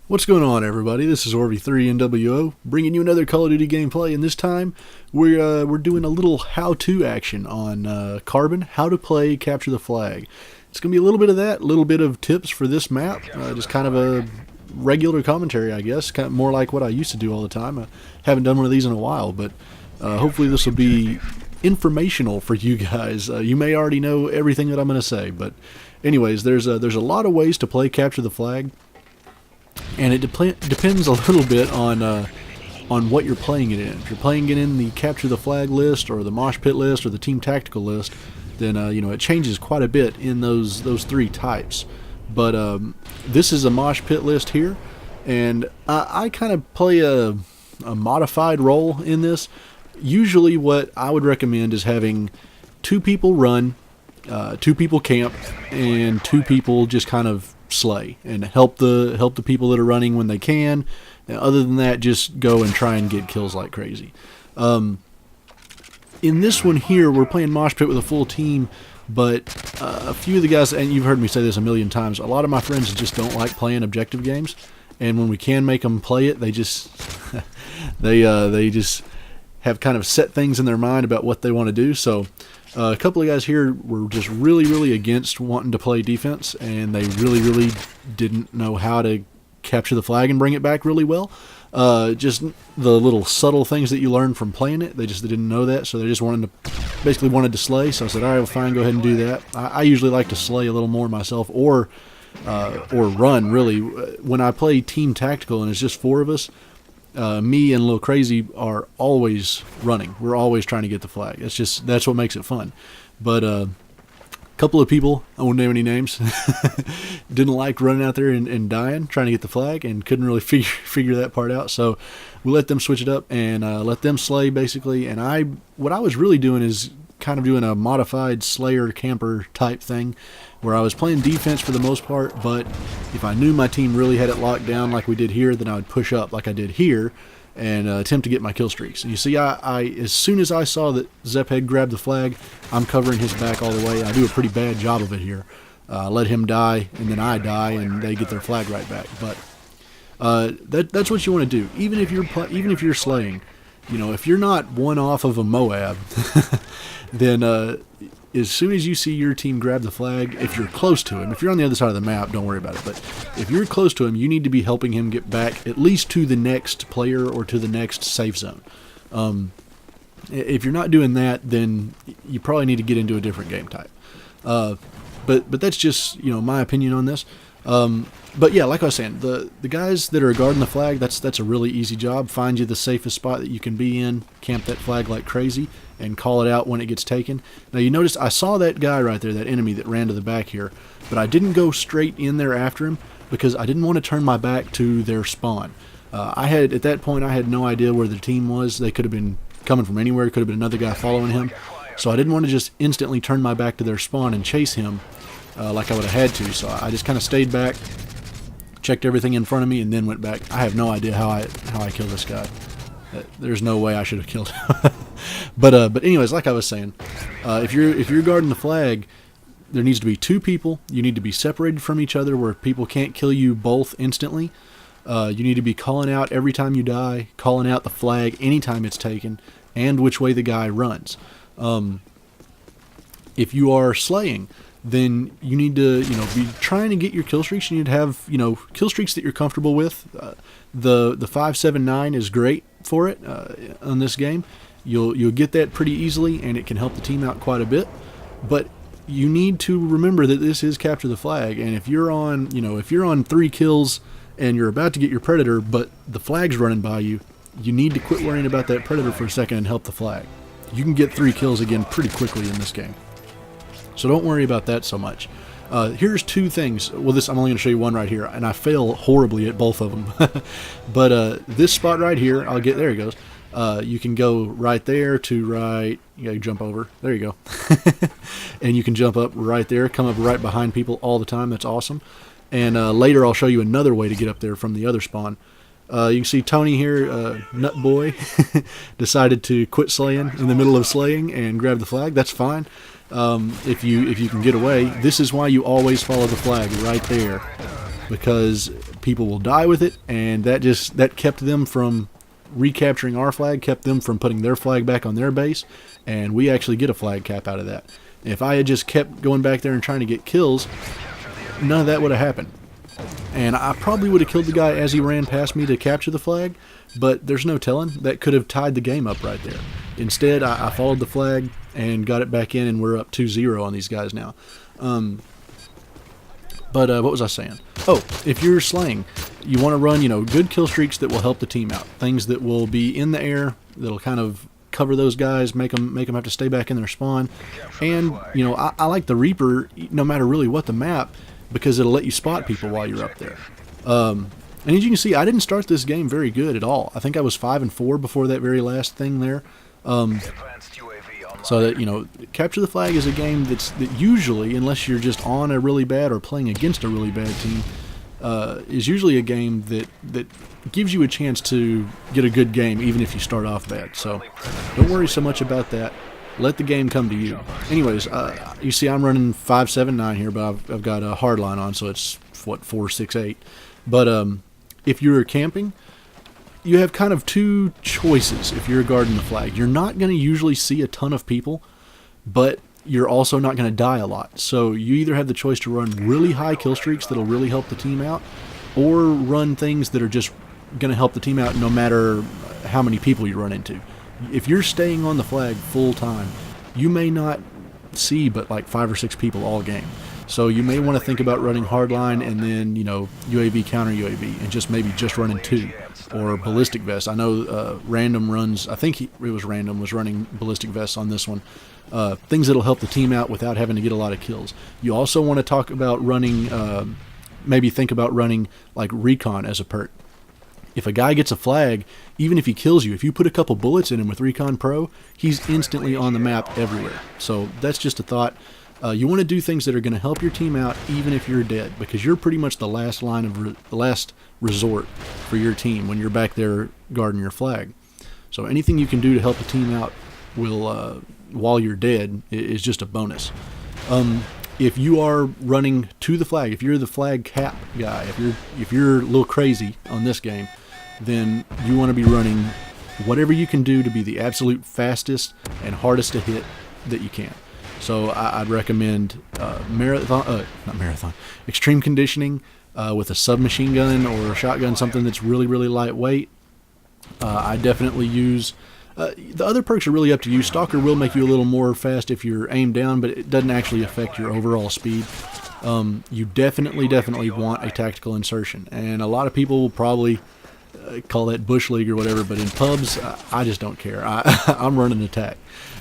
What's going on, everybody? This is MW3 bringing you another Call of Duty gameplay, and this time we're doing a little how-to action on Carbon, how to play Capture the Flag. It's going to be a little bit of that, a little bit of tips for this map, just kind of a regular commentary, I guess, kind of more like what I used to do all the time. I haven't done one of these in a while, but hopefully this will be informational for you guys. You may already know everything that I'm going to say, but anyways, there's a lot of ways to play Capture the Flag. And it depends a little bit on what you're playing it in. If you're playing it in the Capture the Flag list, or the Mosh Pit list, or the Team Tactical list, then it changes quite a bit in those three types. But this is a Mosh Pit list here, and I kind of play a modified role in this. Usually, what I would recommend is having 2 people run, 2 people camp, and 2 people just kind of slay and help the people that are running when they can. And other than that, just go and try and get kills like crazy. In this one here, we're playing Mosh Pit with a full team, but a few of the guys, and you've heard me say this a million times, a lot of my friends just don't like playing objective games, and when we can make them play it, they just they just have kind of set things in their mind about what they want to do. So a couple of guys here were just really against wanting to play defense, and they really didn't know how to capture the flag and bring it back really well. Just the little subtle things that you learn from playing it, they didn't know that, so they just basically wanted to slay. So I said, all right, well, fine, go ahead and do that. I usually like to slay a little more myself, or run, really. When I play Team Tactical and it's just 4 of us, me and Lil Crazy are always running. We're always trying to get the flag. That's what makes it fun. But a couple of people, I won't name any names, didn't like running out there and dying, trying to get the flag, and couldn't really figure that part out. So we let them switch it up and let them slay, basically. And what I was really doing is kind of doing a modified Slayer camper type thing, where I was playing defense for the most part, but if I knew my team really had it locked down like we did here, then I would push up like I did here and attempt to get my kill streaks. And you see, I as soon as I saw that Zep had grabbed the flag, I'm covering his back all the way. I do a pretty bad job of it here. Let him die, and then I die, and they get their flag right back. But that's what you want to do. Even if you're slaying, if you're not one off of a Moab, then as soon as you see your team grab the flag, if you're close to him, if you're on the other side of the map, don't worry about it. But if you're close to him, you need to be helping him get back at least to the next player or to the next safe zone. If you're not doing that, then you probably need to get into a different game type. But that's just my opinion on this. But yeah, like I was saying, the guys that are guarding the flag, that's a really easy job. Find you the safest spot that you can be in, camp that flag like crazy, and call it out when it gets taken. Now you notice I saw that guy right there, that enemy that ran to the back here, but I didn't go straight in there after him because I didn't want to turn my back to their spawn. At that point I had no idea where the team was. They could have been coming from anywhere. It could have been another guy following him. So I didn't want to just instantly turn my back to their spawn and chase him like I would have had to. So I just kind of stayed back, checked everything in front of me, and then went back. I have no idea how I killed this guy. There's no way I should have killed him. But anyways, like I was saying, if you're guarding the flag, there needs to be 2 people. You need to be separated from each other where people can't kill you both instantly. You need to be calling out every time you die, calling out the flag anytime it's taken, and which way the guy runs. If you are slaying, then you need to be trying to get your kill streaks. You need to have kill streaks that you're comfortable with. The 5.79 is great for it on this game. You'll get that pretty easily, and it can help the team out quite a bit. But you need to remember that this is Capture the Flag, and if you're on 3 kills and you're about to get your predator, but the flag's running by you, you need to quit worrying about that predator for a second and help the flag. You can get 3 kills again pretty quickly in this game, so don't worry about that so much. Here's 2 things. Well, I'm only going to show you one right here, and I fail horribly at both of them. But this spot right here, there he goes. You can go right there to right, you gotta jump over, there you go. And you can jump up right there, come up right behind people all the time. That's awesome. And later I'll show you another way to get up there from the other spawn. You can see Tony here, Nut Boy, decided to quit slaying in the middle of slaying and grab the flag. That's fine. If you can get away, this is why you always follow the flag right there, because people will die with it, and that kept them from recapturing our flag, kept them from putting their flag back on their base, and we actually get a flag cap out of that. If I had just kept going back there and trying to get kills, none of that would have happened. And I probably would have killed the guy as he ran past me to capture the flag, but there's no telling. That could have tied the game up right there. Instead, I followed the flag and got it back in, and we're up 2-0 on these guys now. But what was I saying? Oh, if you're slaying, you want to run, good kill streaks that will help the team out. Things that will be in the air, that'll kind of cover those guys, make them have to stay back in their spawn. And, I like the Reaper, no matter really what the map, because it'll let you spot people while you're up there. And as you can see, I didn't start this game very good at all. I think I was 5-4 before that very last thing there. So that, Capture the Flag is a game that usually, unless you're just on a really bad or playing against a really bad team, is usually a game that gives you a chance to get a good game even if you start off bad. So don't worry so much about that. Let the game come to you. Anyways, you see I'm running 5.7.9 here, but I've got a hardline on, so it's, 4.6.8. But if you're camping, you have kind of two choices if you're guarding the flag. You're not going to usually see a ton of people, but you're also not going to die a lot. So you either have the choice to run really high kill streaks that'll really help the team out, or run things that are just going to help the team out no matter how many people you run into. If you're staying on the flag full time, you may not see but like 5 or 6 people all game. So you may want to think about running hardline and then, UAV counter UAV, and maybe just running 2, or ballistic vest. I know Random runs, I think it was Random was running ballistic vests on this one. Things that'll help the team out without having to get a lot of kills. You also want to talk about running, maybe think about running like recon as a perk. If a guy gets a flag, even if he kills you, if you put a couple bullets in him with Recon Pro, he's instantly on the map everywhere. So that's just a thought. You want to do things that are going to help your team out even if you're dead, because you're pretty much the last line of the last resort for your team when you're back there guarding your flag. So anything you can do to help the team out will, while you're dead, is just a bonus. If you are running to the flag, if you're the flag cap guy, if you're a little crazy on this game, then you want to be running whatever you can do to be the absolute fastest and hardest to hit that you can. So I'd recommend extreme conditioning with a submachine gun or a shotgun, something that's really, really lightweight. I definitely use... the other perks are really up to you. Stalker will make you a little more fast if you're aimed down, but it doesn't actually affect your overall speed. You definitely want a tactical insertion, and a lot of people will probably call that Bush League or whatever, but in pubs, I just don't care. I'm running attack,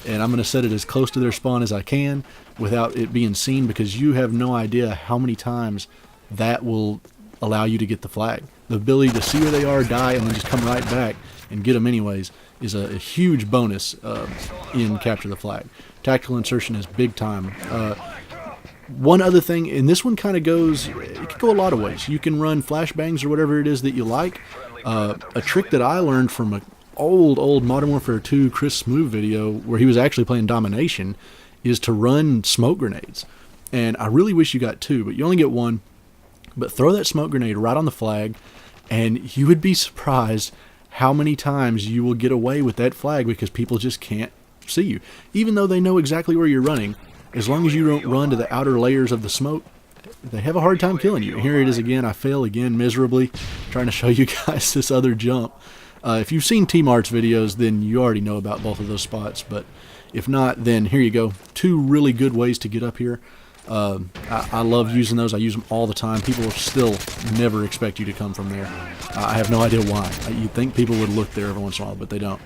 and I'm going to set it as close to their spawn as I can without it being seen, because you have no idea how many times that will allow you to get the flag. The ability to see where they are, die, and then just come right back and get them anyways is a huge bonus in Capture the Flag. Tactical insertion is big time. One other thing, and this one kind of goes, it could go a lot of ways. You can run flashbangs or whatever it is that you like. A trick that I learned from an old Modern Warfare 2 Chris Smoove video where he was actually playing Domination is to run smoke grenades. And I really wish you got 2, but you only get 1. But throw that smoke grenade right on the flag, and you would be surprised how many times you will get away with that flag because people just can't see you. Even though they know exactly where you're running, as long as you don't run to the outer layers of the smoke, they have a hard time killing you. Here it is again. I fail again miserably trying to show you guys this other jump. If you've seen T-Mart's videos, then you already know about both of those spots. But if not, then here you go. 2 really good ways to get up here. I love using those. I use them all the time. People will still never expect you to come from there. I have no idea why. You'd think people would look there every once in a while, but they don't.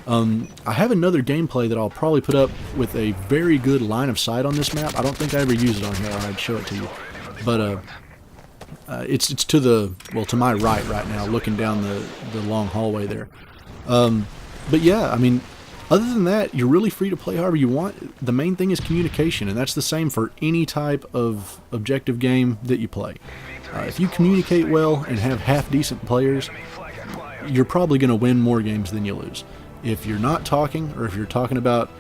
I have another gameplay that I'll probably put up with a very good line of sight on this map. I don't think I ever use it on here, or I'd show it to you. But it's to my right now, looking down the long hallway there. But yeah, I mean, other than that, you're really free to play however you want. The main thing is communication, and that's the same for any type of objective game that you play. If you communicate well and have half-decent players, you're probably going to win more games than you lose. If you're not talking, or if you're talking about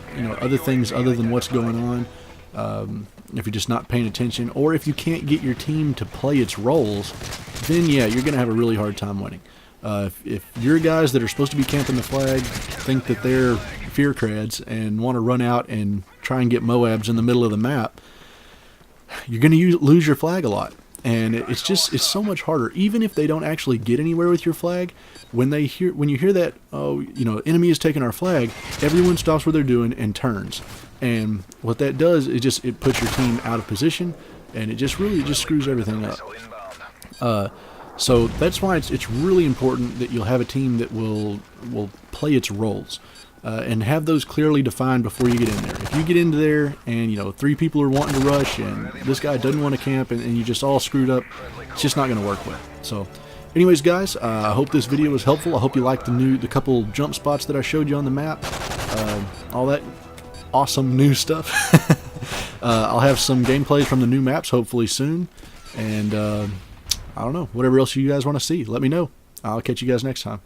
other things other than what's going on, if you're just not paying attention, or if you can't get your team to play its roles, then yeah, you're going to have a really hard time winning. If your guys that are supposed to be camping the flag think that they're fear crads and want to run out and try and get Moabs in the middle of the map, you're going to lose your flag a lot. And it's so much harder. Even if they don't actually get anywhere with your flag, when you hear that, oh, enemy is taking our flag, everyone stops what they're doing and turns. And what that does is it puts your team out of position, and it just screws everything up. So that's why it's really important that you'll have a team that will play its roles. And have those clearly defined before you get in there. If you get into there and 3 people are wanting to rush and this guy doesn't want to camp and you just all screwed up, it's just not going to work well. So anyways, guys, I hope this video was helpful. I hope you liked the couple jump spots that I showed you on the map, all that awesome new stuff. I'll have some gameplays from the new maps hopefully soon, and I don't know, whatever else you guys want to see, let me know. I'll catch you guys next time.